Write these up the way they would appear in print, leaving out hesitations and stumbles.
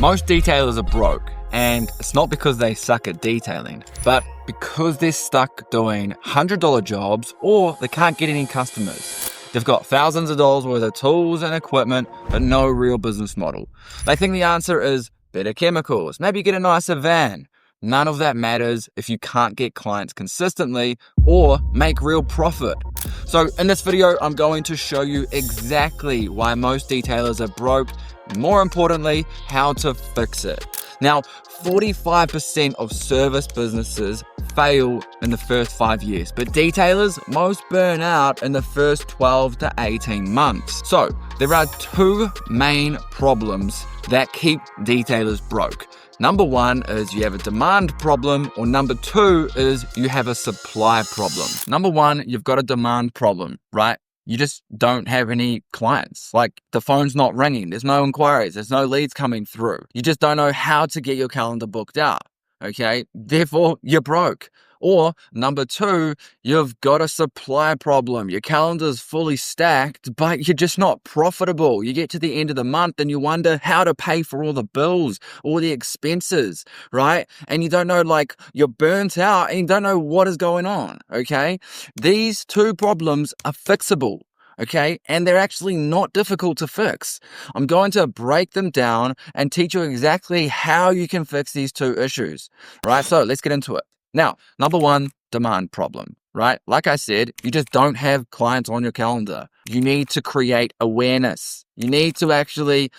Most detailers are broke, and it's not because they suck at detailing, but because they're stuck doing $100 jobs or they can't get any customers. They've got thousands of dollars worth of tools and equipment, but no real business model. They think the answer is better chemicals, maybe get a nicer van. None of that matters if you can't get clients consistently or make real profit. So in this video, I'm going to show you exactly why most detailers are broke, and more importantly, how to fix it. Now, 45% of service businesses fail in the first 5 years, but detailers most burn out in the first 12 to 18 months. So there are two main problems that keep detailers broke. Number one is you have a demand problem, or number two is you have a supply problem. Number one, you've got a demand problem, right? You just don't have any clients. Like, the phone's not ringing. There's no inquiries. There's no leads coming through. You just don't know how to get your calendar booked out. Okay. Therefore, you're broke. Or number two, you've got a supply problem. Your calendar's fully stacked, but you're just not profitable. You get to the end of the month and you wonder how to pay for all the bills, all the expenses, right? And you don't know, like, you're burnt out and you don't know what is going on. Okay. These two problems are fixable. Okay, and they're actually not difficult to fix. I'm going to break them down and teach you exactly how you can fix these two issues, right? So let's get into it. Now, number one, demand problem, right? Like I said, you just don't have clients on your calendar. You need to create awareness. You need to actually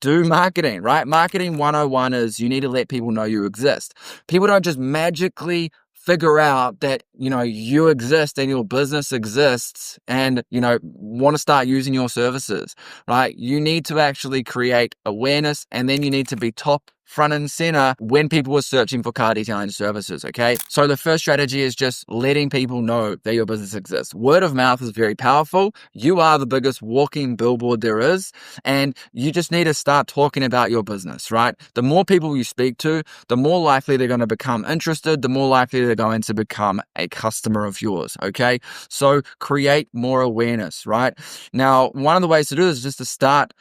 do marketing, right? Marketing 101 is you need to let people know you exist. People don't just magically figure out that, you exist and your business exists and, want to start using your services, right? You need to actually create awareness, and then you need to be top, front and center when people are searching for car detailing services, okay? So the first strategy is just letting people know that your business exists. Word of mouth is very powerful. You are the biggest walking billboard there is, and you just need to start talking about your business, right? The more people you speak to, the more likely they're going to become interested, the more likely they're going to become a customer of yours, okay? So create more awareness, right? Now, one of the ways to do this is just to start,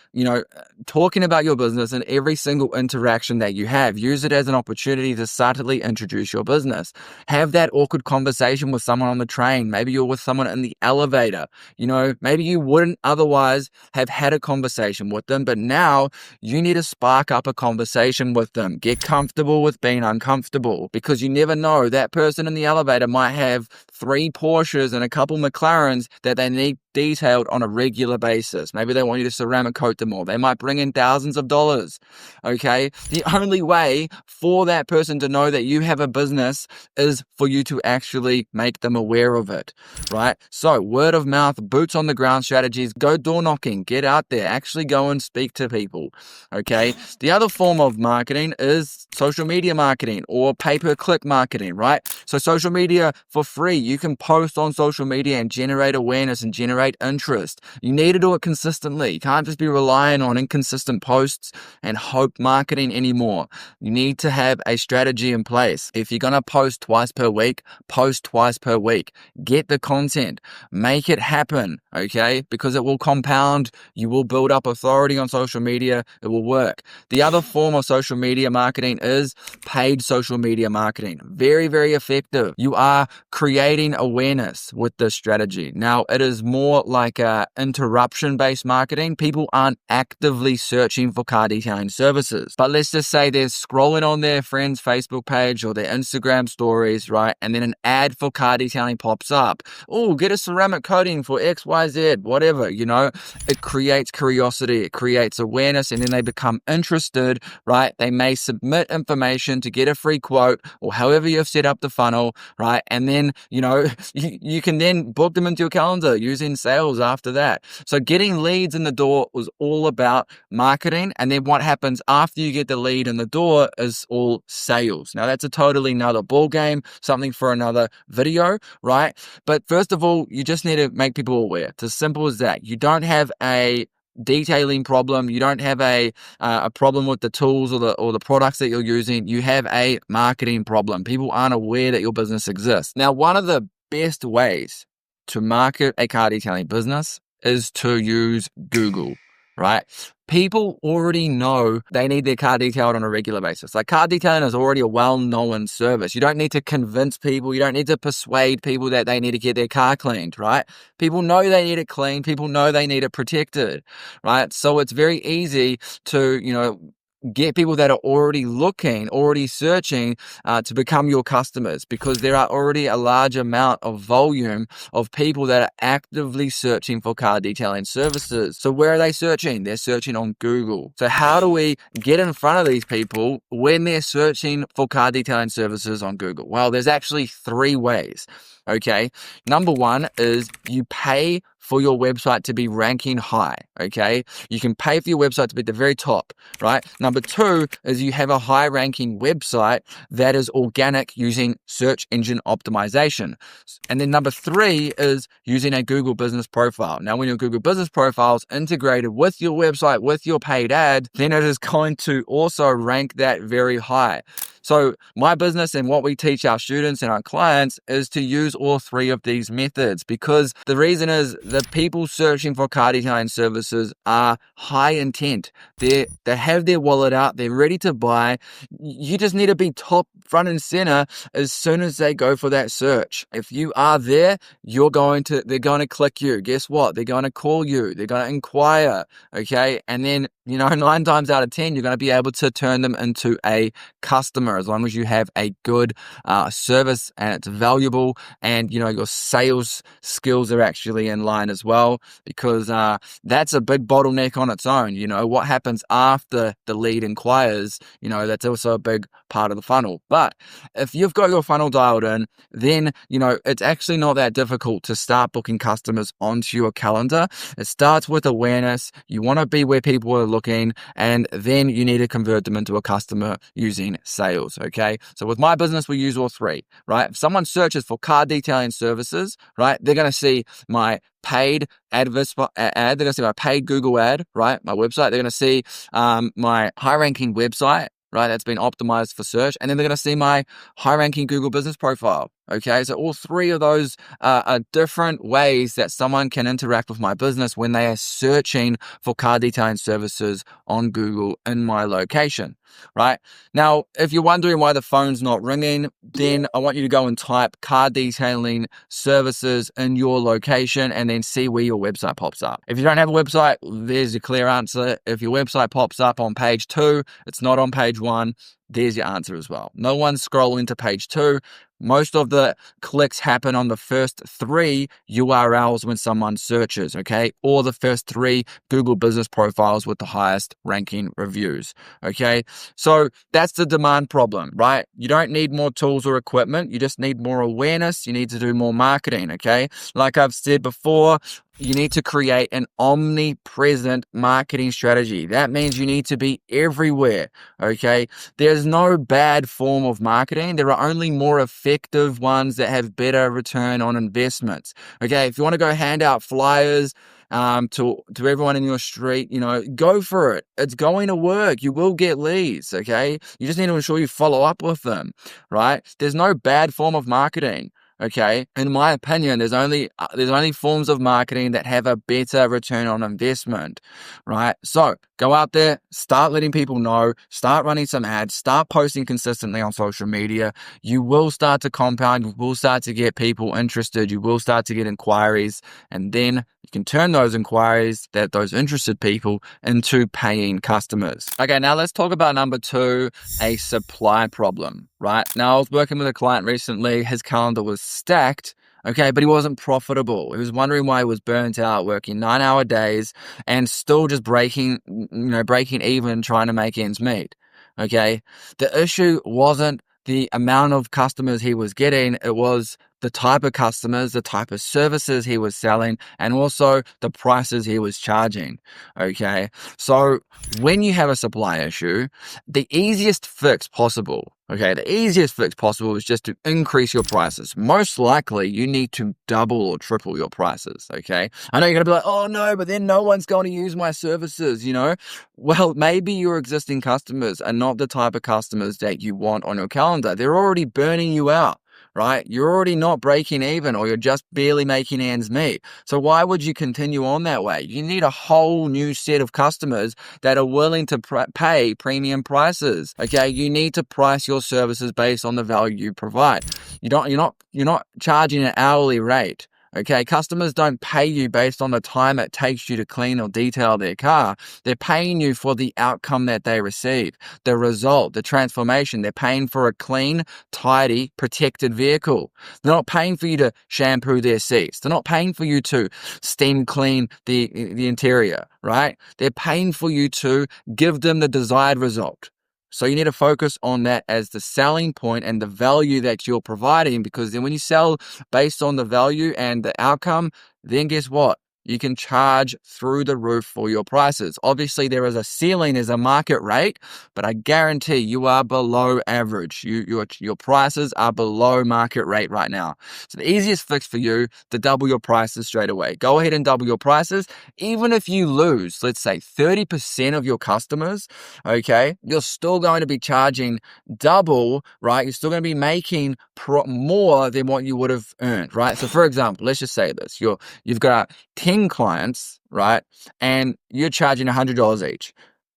talking about your business in every single interaction that you have. Use it as an opportunity to subtly introduce your business. Have that awkward conversation with someone on the train. Maybe you're with someone in the elevator. Maybe you wouldn't otherwise have had a conversation with them, but now you need to spark up a conversation with them. Get comfortable with being uncomfortable, because you never know, that person in the elevator might have 3 Porsches and a couple McLarens that they need detailed on a regular basis. Maybe they want you to ceramic coat them all. They might bring in thousands of dollars. Okay. The only way for that person to know that you have a business is for you to actually make them aware of it, right? So word of mouth, boots on the ground strategies, go door knocking, get out there, actually go and speak to people. Okay. The other form of marketing is social media marketing or pay-per-click marketing, right? So social media for free, you can post on social media and generate awareness and generate interest. You need to do it consistently. You can't just be relying on inconsistent posts and hope marketing anymore. You need to have a strategy in place. If you're going to post twice per week, post twice per week. Get the content. Make it happen, okay? Because it will compound. You will build up authority on social media. It will work. The other form of social media marketing is paid social media marketing. Very, very effective. You are creating awareness with this strategy. Now, it is more like a interruption-based marketing. People aren't actively searching for car detailing services, but let's just say they're scrolling on their friend's Facebook page or their Instagram stories, right? And then an ad for car detailing pops up. Oh, get a ceramic coating for XYZ, whatever, It creates curiosity, it creates awareness, and then they become interested, right? They may submit information to get a free quote or however you've set up the funnel, right? And then, you can then book them into your calendar using sales after that. So getting leads in the door was all about marketing. And then what happens after you get the lead in the door is all sales. Now that's a totally another ball game, something for another video, right? But first of all, you just need to make people aware. It's as simple as that. You don't have a detailing problem. You don't have a problem with the tools or the products that you're using. You have a marketing problem. People aren't aware that your business exists. Now, one of the best ways to market a car detailing business is to use Google, right? People already know they need their car detailed on a regular basis. Like, car detailing is already a well-known service. You don't need to convince people. You don't need to persuade people that they need to get their car cleaned, right? People know they need it cleaned. People know they need it protected, right? So it's very easy to, get people that are already looking, already searching to become your customers, because there are already a large amount of volume of people that are actively searching for car detailing services. So where are they searching? They're searching on Google. So how do we get in front of these people when they're searching for car detailing services on Google? Well, there's actually 3 ways. Okay. Number 1 is you pay for your website to be ranking high. Okay. You can pay for your website to be at the very top, right? Number 2 is you have a high ranking website that is organic using search engine optimization. And then number 3 is using a Google business profile. Now, when your Google business profile is integrated with your website, with your paid ad, then it is going to also rank that very high. So my business and what we teach our students and our clients is to use all 3 of these methods, because the reason is the people searching for car detailing services are high intent. They have their wallet out. They're ready to buy. You just need to be top, front and center as soon as they go for that search. If you are there, they're going to click you. Guess what? They're going to call you. They're going to inquire. Okay. And then, 9 times out of 10, you're going to be able to turn them into a customer, as long as you have a good service and it's valuable, and your sales skills are actually in line as well, because that's a big bottleneck on its own. What happens after the lead inquires, that's also a big part of the funnel. But if you've got your funnel dialed in, then it's actually not that difficult to start booking customers onto your calendar. It starts with awareness. You want to be where people are looking, and then you need to convert them into a customer using sales. Okay. So with my business, we use all 3, right? If someone searches for car detailing services, right, they're going to see my paid ad, they're going to see my paid Google ad, right? My website. They're going to see my high ranking website, right? That's been optimized for search. And then they're going to see my high ranking Google business profile. Okay. So all 3 of those are different ways that someone can interact with my business when they are searching for car detailing services on Google in my location, right? Now, if you're wondering why the phone's not ringing, then I want you to go and type car detailing services in your location and then see where your website pops up. If you don't have a website, there's your clear answer. If your website pops up on page 2, it's not on page 1, there's your answer as well. No one's scrolling to page 2. Most of the clicks happen on the first 3 URLs when someone searches, okay? Or the first 3 Google business profiles with the highest ranking reviews, okay? So that's the demand problem, right? You don't need more tools or equipment. You just need more awareness. You need to do more marketing, okay? Like I've said before, you need to create an omnipresent marketing strategy. That means you need to be everywhere, okay? There's no bad form of marketing. There are only more effective ones that have better return on investments, okay? If you want to go hand out flyers to everyone in your street, go for it. It's going to work. You will get leads, okay? You just need to ensure you follow up with them, right? There's no bad form of marketing. Okay, in my opinion, there's only forms of marketing that have a better return on investment, right? So go out there, start letting people know, start running some ads, start posting consistently on social media. You will start to compound, you will start to get people interested, you will start to get inquiries, and then you can turn those inquiries, those interested people, into paying customers. Okay, now let's talk about number 2, a supply problem, right? Now, I was working with a client recently. His calendar was stacked, okay, but he wasn't profitable. He was wondering why he was burnt out, working 9-hour days and still just breaking even, trying to make ends meet, okay? The issue wasn't the amount of customers he was getting. It was the type of customers, the type of services he was selling, and also the prices he was charging, okay? So when you have a supply issue, the easiest fix possible is just to increase your prices. Most likely, you need to double or triple your prices, okay? I know you're going to be like, oh no, but then no one's going to use my services, Well, maybe your existing customers are not the type of customers that you want on your calendar. They're already burning you out, right? You're already not breaking even, or you're just barely making ends meet. So why would you continue on that way? You need a whole new set of customers that are willing to pay premium prices. Okay, you need to price your services based on the value you provide. You're not charging an hourly rate. Okay, customers don't pay you based on the time it takes you to clean or detail their car. They're paying you for the outcome that they receive, the result, the transformation. They're paying for a clean, tidy, protected vehicle. They're not paying for you to shampoo their seats. They're not paying for you to steam clean the interior, right? They're paying for you to give them the desired result. So you need to focus on that as the selling point and the value that you're providing, because then when you sell based on the value and the outcome, then guess what? You can charge through the roof for your prices. Obviously, there is a ceiling, there's a market rate, but I guarantee you are below average. Your prices are below market rate right now. So the easiest fix for you to double your prices straight away. Go ahead and double your prices. Even if you lose, let's say 30% of your customers, okay, you're still going to be charging double, right? You're still going to be making more than what you would have earned, right? So for example, let's just say this. You've got 10 clients, right? And you're charging $100 each.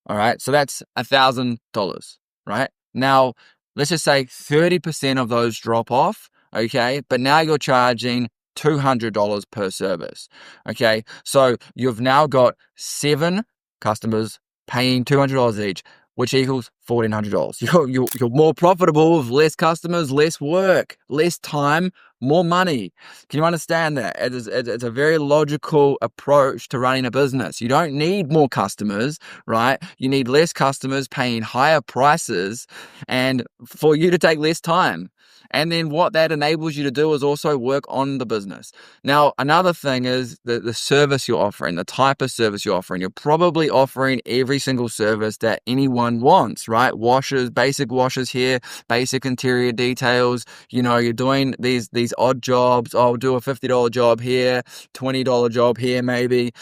All right. So that's $1,000, right? Now, let's just say 30% of those drop off. Okay. But now you're charging $200 per service. Okay. So you've now got 7 customers paying $200 each, which equals $1,400. You're more profitable with less customers, less work, less time, more money. Can you understand that? It's a very logical approach to running a business. You don't need more customers, right? You need less customers paying higher prices and for you to take less time. And then what that enables you to do is also work on the business. Now, another thing is the service you're offering, the type of service you're offering. You're probably offering every single service that anyone wants, right? Washers, basic washers here, basic interior details. You're doing these odd jobs. I'll do a $50 job here, $20 job here maybe.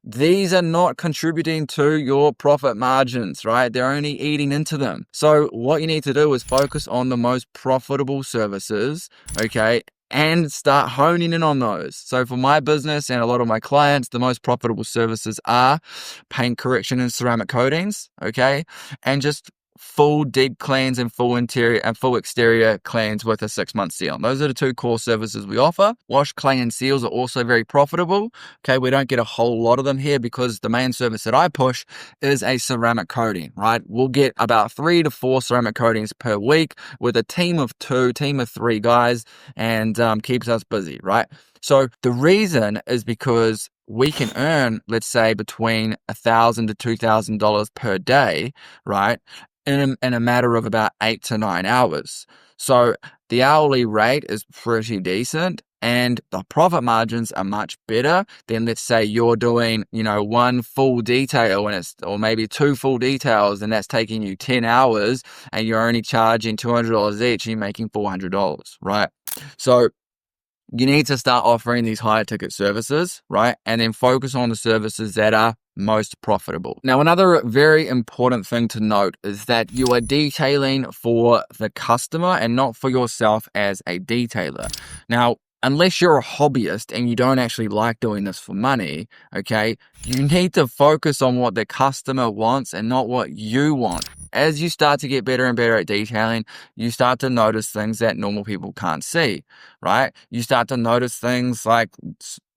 These are not contributing to your profit margins, right? They're only eating into them. So what you need to do is focus on the most profitable services, okay, and start honing in on those. So for my business and a lot of my clients, the most profitable services are paint correction and ceramic coatings, okay, and just full deep cleans and full interior and full exterior cleans with a 6-month seal. Those are the 2 core services we offer. Wash, clean, and seals are also very profitable. Okay, we don't get a whole lot of them here because the main service that I push is a ceramic coating, right? We'll get about 3 to 4 ceramic coatings per week with a team of 3 guys, and keeps us busy, right? So the reason is because we can earn, let's say, between $1,000 to $2,000 per day, right? In a matter of about 8 to 9 hours. So the hourly rate is pretty decent, and the profit margins are much better than, let's say, you're doing, 1 full detail or maybe 2 full details, and that's taking you 10 hours, and you're only charging $200 each, and you're making $400, right? So you need to start offering these higher ticket services, right? And then focus on the services that are most profitable. Now, another very important thing to note is that you are detailing for the customer and not for yourself as a detailer. Now, unless you're a hobbyist and you don't actually like doing this for money, okay, you need to focus on what the customer wants and not what you want. As you start to get better and better at detailing, you start to notice things that normal people can't see, right? You start to notice things like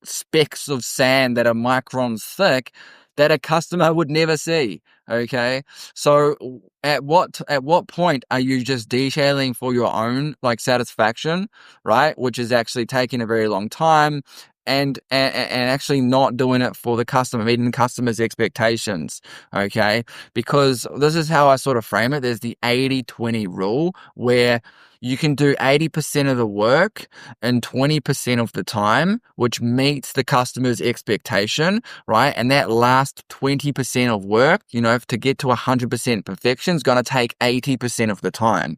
specks of sand that are microns thick that a customer would never see, okay? So at what point are you just detailing for your own satisfaction, right? Which is actually taking a very long time and actually not doing it for the customer, meeting the customer's expectations, okay? Because this is how I sort of frame it. There's the 80-20 rule where you can do 80% of the work in 20% of the time, which meets the customer's expectation, right? And that last 20% of work, to get to 100% perfection is going to take 80% of the time,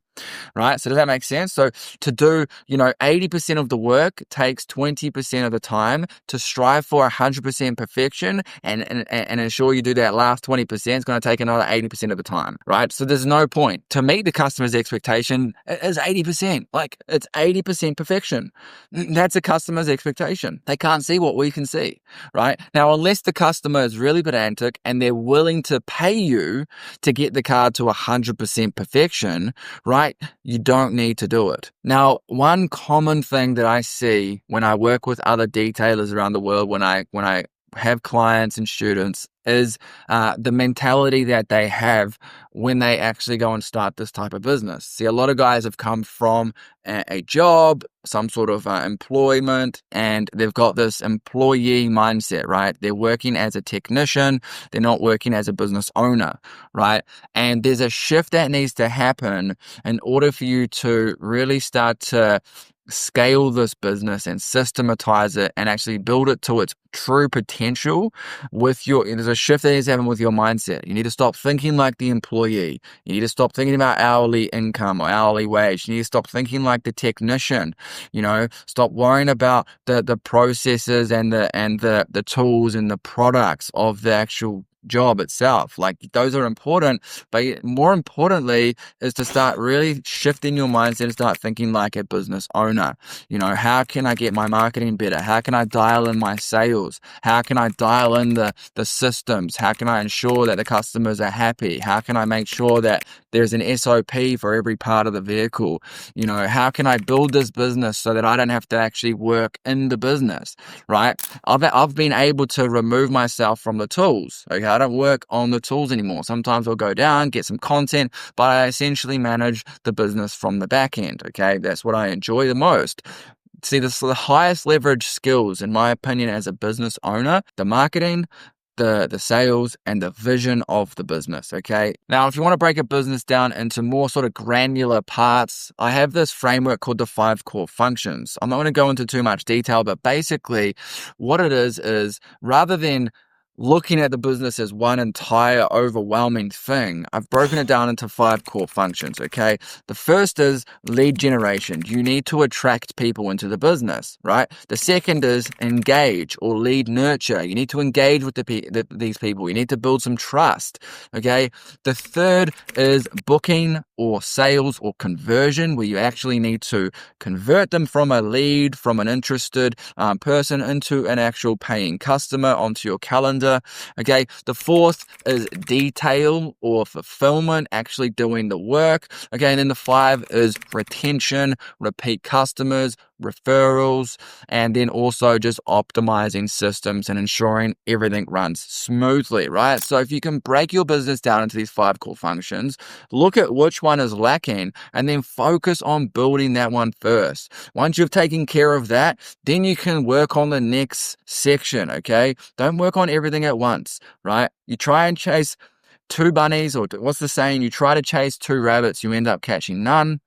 right? So does that make sense? So to do, 80% of the work takes 20% of the time. To strive for 100% perfection and ensure you do that last 20% is going to take another 80% of the time, right? So there's no point. To meet the customer's expectation is 80%. Like, it's 80% perfection. That's a customer's expectation. They can't see what we can see, right? Now, unless the customer is really pedantic and they're willing to pay you to get the car to 100% perfection, right? You don't need to do it. Now, one common thing that I see when I work with other detailers around the world, when I have clients and students, is the mentality that they have when they actually go and start this type of business. See, a lot of guys have come from a job, some sort of employment, and they've got this employee mindset, right? They're working as a technician, they're not working as a business owner, right? And there's a shift that needs to happen in order for you to really start to scale this business and systematize it and actually build it to its true potential. There's a shift that needs to happen with your mindset. You need to stop thinking like the employee. You need to stop thinking about hourly income or hourly wage. You need to stop thinking like the technician. Stop worrying about the processes and the tools and the products of the actual job itself. Like, those are important, but more importantly is to start really shifting your mindset and start thinking like a business owner. How can I get my marketing better? How can I dial in my sales? How can I dial in the systems? How can I ensure that the customers are happy? How can I make sure that there's an SOP for every part of the vehicle? How can I build this business so that I don't have to actually work in the business, right? I've been able to remove myself from the tools. Okay, I don't work on the tools anymore. Sometimes I'll go down, get some content, but I essentially manage the business from the back end. Okay, that's what I enjoy the most. See, this is the highest leverage skills, in my opinion, as a business owner: the marketing, the sales, and the vision of the business. Okay, now if you want to break a business down into more sort of granular parts, I have this framework called the 5 core functions. I'm not going to go into too much detail, but basically what it is rather than looking at the business as one entire overwhelming thing, I've broken it down into 5 core functions, okay? The first is lead generation. You need to attract people into the business, right? The second is engage or lead nurture. You need to engage with these people. You need to build some trust, okay? The third is booking or sales or conversion, where you actually need to convert them from a lead, from an interested person into an actual paying customer onto your calendar. Okay, the fourth is detail or fulfillment, actually doing the work. Okay, and then the 5 is retention, repeat customers, referrals, and then also just optimizing systems and ensuring everything runs smoothly, right? So if you can break your business down into these 5 core functions, look at which one is lacking and then focus on building that one first. Once you've taken care of that, then you can work on the next section, okay? Don't work on everything at once, right? You try and chase 2 bunnies, or what's the saying? You try to chase 2 rabbits, you end up catching none.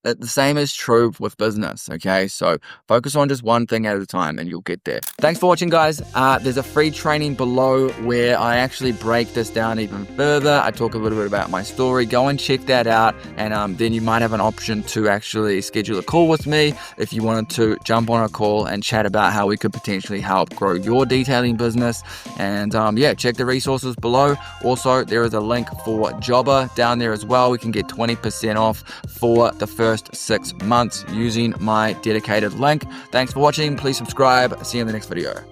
The same is true with business, okay? So focus on just one thing at a time and you'll get there. Thanks for watching, guys. There's a free training below where I actually break this down even further. I talk a little bit about my story. Go and check that out, and then you might have an option to actually schedule a call with me if you wanted to jump on a call and chat about how we could potentially help grow your detailing business. And check the resources below. Also, there is a link for Jobber down there as well. We can get 20% off for the first 6 months using my dedicated link. Thanks for watching. Please subscribe. See you in the next video.